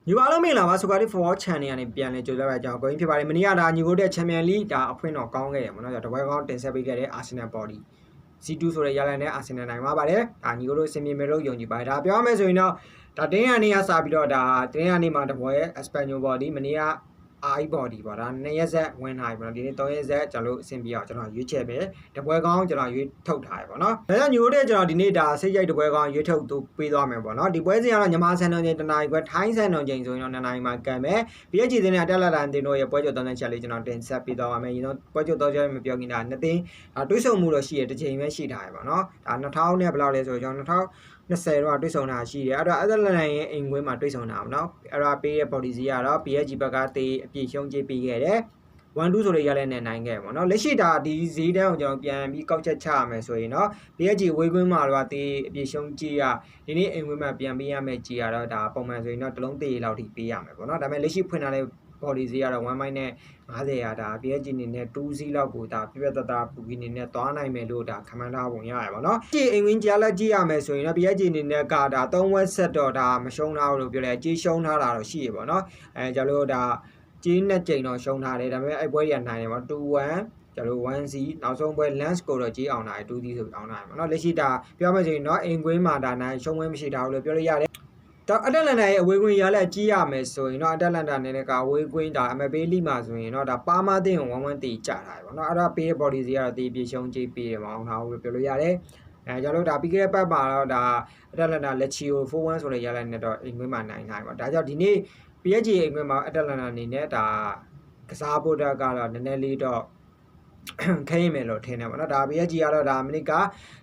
ညီပါလုံးမင်္ဂလာပါဆိုကာဒီ4 channel ကနေပြန်လဲကြိုးစားပါကြောင်းကိုင်းဖြစ်ပါတယ်မနေ့ကဒါညီကိုတဲ့ Champion League ဒါအဖွင့်တော့ကောင်းခဲ့တယ်ပေါ့နော်တပွဲကောင်းတင်ဆက်ပေးခဲ့တဲ့ Arsenal Body C2 ဆိုတဲ့ရလန်နဲ့ Arsenal နိုင်ပါပါတယ်ဒါညီကိုတို့စင်ပြေမယ်လို့ယုံကြည်ပါတယ်ဒါပြောရမယ်ဆိုရင်တော့ဒါတင်းရနေရစပြီးတော့ဒါတင်းရနေမှာတပွဲ Espanyol Body မနေ့ကI body ပေါ့ဒါ2ရက်ဆက်ဝင်လာပြီပေါ့နော်ဒီနေ့3ရက်ဆက်ကျွန်တော်တို့အဆင်ပြေအောင်ကျွန်တော်ရွေးချယ်ပဲတပွဲကောင်းကျွန်တော်ရွေးထုတ်ထားရပေါ့နော်ဒါကြောင့်ညီတို့တဲ့ကျွန်တော်ဒီနေ့ဒါစိတ်ကြိုက်တပွဲကောင်းရွေးထုတ်သူပေးသွားမယ်ပေါ့နော်ဒီပွဲစဉ်ကတော့ညီမဆန်တော်ချိန်တနားရီခွဲထိုင်းဆန်တော်ချိန်ဆိုရင်တော့2နာရီမှကန်မယ်ပြီးရဲ့ကြည်တင်တဲ့တက်လာတင်တို့ရဲ့ပွဲကျော်သုံးချက်လေးကျွန်တော်တင်ဆက်ပေးသွားပါမယ်ညီတို့ပွဲကျော်သုံးချက်မပြောခင်ဒါ2သိန်းတွေးဆုံမှုတော့ရှိရတစ်ချိန်ပဲရှိထားရပေါ့နော်ဒါ2000နဲ့ဘယ်လောက်လဲဆိုတော့ကျွန်တော်2020တော့တွေးဆုံတာရှိတယ်အဲ့တော့အဲ့ဒါလည်းရဲ့အိမ်ခွင်းမှာတွေးဆုံတာပေါ့နော်အဲ့ဒါပေးရဲ့ body စီကတော့ PSG ဘက်ကတေးအပြည့်ရှုံးကြေးပေးခဲ့တယ်1-2ဆိုတဲ့ရလက်နဲ့နိုင်ခဲ့ပေါ့နော်လက်ရှိဒါဒီဈေးတန်းကိုကျွန်တော်ပြန်ပြီးကောက်ချက်ချရမယ်ဆိုရင်တော့ PSG ဝေးကွင်းမှာတော့တေးအပြည့်ရှုံးကြေးရဒီနေ့အိမ်ခွင်းမှာပြန်ပေးရမယ်ကြေးရတော့ဒါပုံမှန်ဆိုရင်တော့တစ်လုံးတေးလောက်ထိပေးရမယ်ပေါ့နော်ဒါပေမဲ့လက်ရှိဖွင့်ထားတဲ့ body ဈေးကတော့1မိုင်နဲ့50ရာဒါ PSG အနေနဲ့2စီးလောက်ကိုဒါပြပြတတပူကြီးအနေနဲ့သွားနိုင်မယ်လို့ဒါခမန်းထားပုံရရပါတော့။ကြည့်အိမ်ဝင်းကြားလက်ကြည့်ရမယ်ဆိုရင်တော့ PSG အနေနဲ့ကဒါ3ဝက်ဆက်တော့ဒါမရှုံးထားဘူးလို့ပြောလဲကြေးရှုံးထားတာတော့ရှိရပါတော့။ကျလို့ဒါကြေးနဲ့ချိန်တော့ရှုံးထားတယ်ဒါပေမဲ့အဲ့ပွဲတွေကနိုင်တယ်ပေါ့2-1ကျလို့ 1C နောက်ဆုံးပွဲ Lens ကိုတော့ကြေးအောင်လာတယ် 2C ဆိုအောင်လာတယ်ပေါ့နော်လက်ရှိဒါပြောမယ်ဆိုရင်တော့အိမ်ကွင်းမှာဒါနိုင်ရှုံးဝဲမရှိတာဘူးလို့ပြောလို့ရတယ်တော့အတက်လန်တာရဲ့အဝေးကွင်းရလက်ကြီးရမယ်ဆိုရင်တော့အတက်လန်တာနဲ့ကအဝေးကွင်းဒါ MBA လိမှာဆိုရင်တော့ဒါပါမာတင်းကို1-1တီကြတာပေါ့နော်အဲ့ဒါပေးတဲ့ body စီကတော့တီးပြေရှုံးကြေးပေးတယ်မအောင်ထားဘူးလို့ပြောလို့ရတယ်ကျတော့ဒါပြီးခဲ့တဲ့ပတ်မှာတော့ဒါအတက်လန်တာလက်ချီကို4-1ဆိုတဲ့ရလက်နဲ့တော့အိမ်ကွင်းမှာနိုင်ပေါ့ဒါကြောင့်ဒီနေ့ PSG အိမ်ကွင်းမှာအတက်လန်တာအနေနဲ့ဒါကစားဖို့တက်ကတော့နည်းနည်းလေးတော့ခဲရင်မယ်လို့ထင်တယ်ပေါ့နော်ဒါ PSG ကတော့ဒါမနစ်က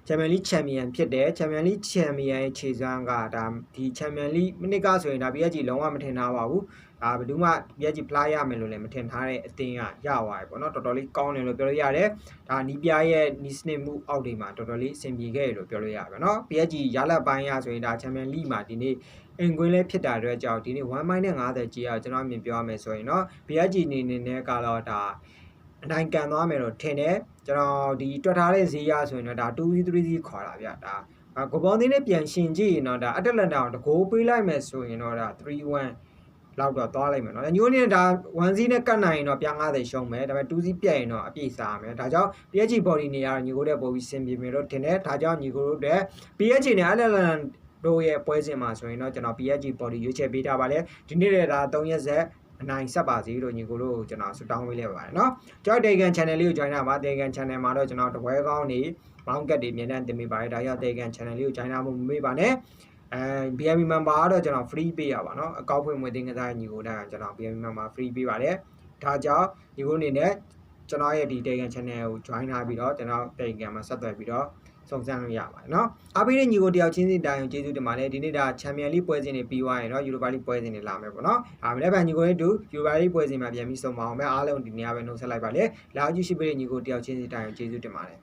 Champions League Champion ဖြစ်တယ် Champions League Champion ရဲ့ခြေစွမ်းကဒါဒီ Champions League မနစ်ကဆိုရင်ဒါ PSG လုံးဝမထင်ထားပါဘူးဒါဘယ်သူမှ PSG ဖလားရမယ်လို့လည်းမထင်ထားတဲ့အသင်းကရသွားပြီပေါ့နော်တော်တော်လေးကောင်းတယ်လို့ပြောလို့ရတယ်ဒါနီးပြရဲ့နီးစနစ်မှုအောက်တွေမှာတော်တော်လေးအဆင်ပြေခဲ့တယ်လို့ပြောလို့ရပါနော် PSG ရလက်ပိုင်းရဆိုရင်ဒါ Champions League မှာဒီနေ့အင်ကွင်းလေးဖြစ်တာအတွက်ကြောင့်ဒီနေ့1-50ကြီးအောင်ကျွန်တော်မြင်ပြောရမယ်ဆိုရင်တော့ PSG အနေနဲ့ကတော့ဒါအနိုင်ကန်သွားမယ်တော့ထင်တယ်ကျွန်တော်ဒီတွက်ထားတဲ့ဈေးရဆိုရင်တော့ဒါ2-3 ခေါ်တာဗျဒါဂိုပေါင်းသေးနဲ့ပြန်ရှင်ကြည့်ရင်တော့ဒါအတက်လန်တာကိုတကိုးပေးလိုက်မယ်ဆိုရင်တော့ဒါ3-1လောက်တော့သွားလိုက်မယ်နော်ညိုးနေဒါ1-0နဲ့ကတ်နိုင်ရင်တော့ပြ50ရှုံးမယ်ဒါပေမဲ့2-0ပြတ်ရင်တော့အပြည့်စားမယ်ဒါကြောင့် PSG body နေရတော့ညီကိုတဲ့ပုံပြီးစင်ပြေမယ်လို့ထင်တယ်ဒါကြောင့်ညီကိုတို့တဲ့ PSG နဲ့အတက်လန်တို့ရဲ့ပွဲစဉ်မှာဆိုရင်တော့ကျွန်တော် PSG body ရွေးချယ်ပေးထားပါလေဒီနေ့လည်းဒါ3ရက်ဆက်အနိုင်ဆက်ပါစေလို့ညီကိုတို့ကျွန်တော်ဆုတောင်းပေးလိုက်ပါတယ်เนาะကျွန်တော် Telegram channel လေးကို join တာပါ Telegram channel မှာတော့ကျွန်တော်တပွဲကောင်းနေမောင်းကတ်တွေအမြဲတမ်းတင်ပေးပါတယ်ဒါကြောင့် Telegram channel လေးကို join မှုမမေ့ပါနဲ့BNB member ကတော့ကျွန်တော် free ပေးရပါเนาะအကောက်ဖွင့်မွေးသိန်းကစားညီကိုတိုင်းကျွန်တော် BNB member free ပေးပါတယ်ဒါကြောင့်ညီကိုအနေနဲ့ကျွန်တော်ရဲ့ဒီ Telegram channel ကို join ထားပြီးတော့ကျွန်တော် Telegram မှာဆက်သွယ်ပြီးတော့စုံစမ်းလို့ရပါတယ်เนาะအားပေးတဲ့ညီကိုတယောက်ချင်းစီတိုင်းကျေးဇူးတင်ပါတယ်ဒီနေ့ဒါ Champion League ပွဲစဉ်တွေပြီးသွားရင်တော့ Europa League ပွဲစဉ်တွေလာမယ်ပေါ့เนาะမနေ့ကညီကိုတို့ Europa League ပွဲစဉ်မှာပြန်ပြီးစုံမအောင်ပဲအားလုံးဒီနေ့ပဲနှုတ်ဆက်လိုက်ပါလေလာကြည့်ရှိပေးတဲ့ညီကိုတယောက်ချင်းစီတိုင်းကျေးဇူးတင်ပါတယ်